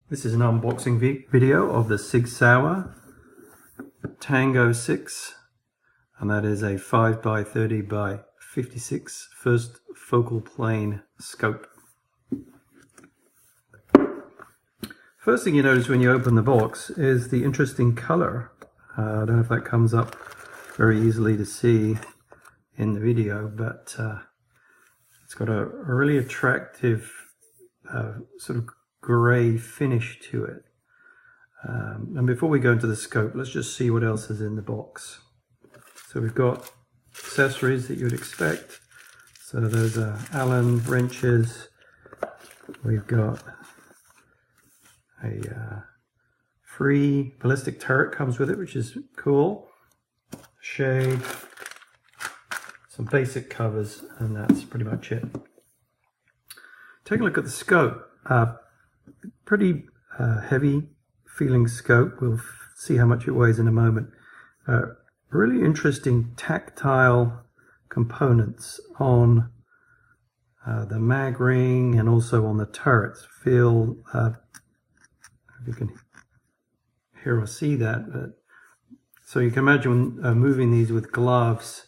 This is an unboxing video of the SIG SAUER Tango 6, and that is a 5x30x56 first focal plane scope. First thing you notice when you open the box is the interesting color. I don't know if that comes up very easily to see in the video, but it's got a really attractive sort of grey finish to it. And before we go into the scope, let's just see what else is in the box. So we've got accessories that you would expect. So those are Allen wrenches. We've got a free ballistic turret comes with it, which is cool. Shade, some basic covers, and that's pretty much it. Take a look at the scope. Pretty heavy feeling scope. We'll see how much it weighs in a moment. Really interesting tactile components on the mag ring and also on the turrets. Feel, if you can hear or see that, but so you can imagine moving these with gloves.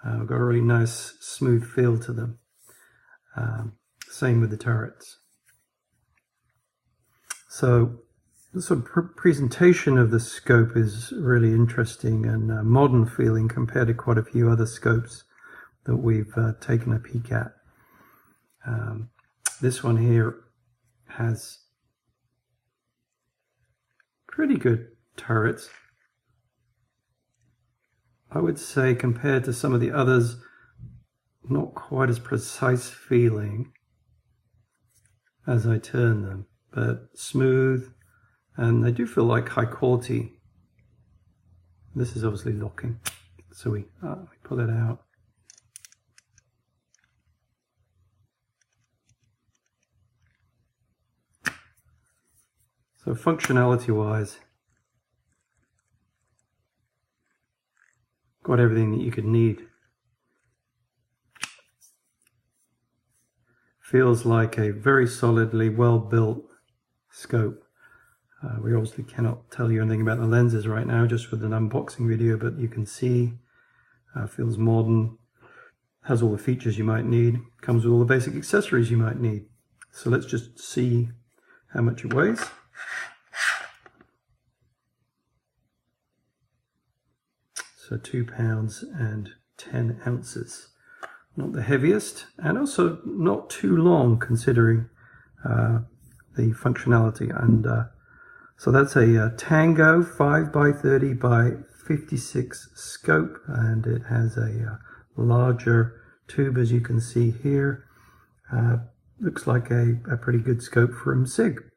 Got a really nice smooth feel to them. Same with the turrets. So the sort of presentation of the scope is really interesting and modern feeling compared to quite a few other scopes that we've taken a peek at. This one here has pretty good turrets. I would say compared to some of the others, not quite as precise feeling as I turn them, but smooth, and they do feel like high quality. This is obviously locking, so we pull it out. So functionality wise, got everything that you could need. Feels like a very solidly well built scope. We obviously cannot tell you anything about the lenses right now, just with an unboxing video, but you can see feels modern, has all the features you might need, comes with all the basic accessories you might need. So let's just see how much it weighs. So 2 pounds and 10 ounces. Not the heaviest, and also not too long considering the functionality. And so that's a Tango 5x30x56 scope, and it has a larger tube, as you can see here. Looks like a pretty good scope from SIG.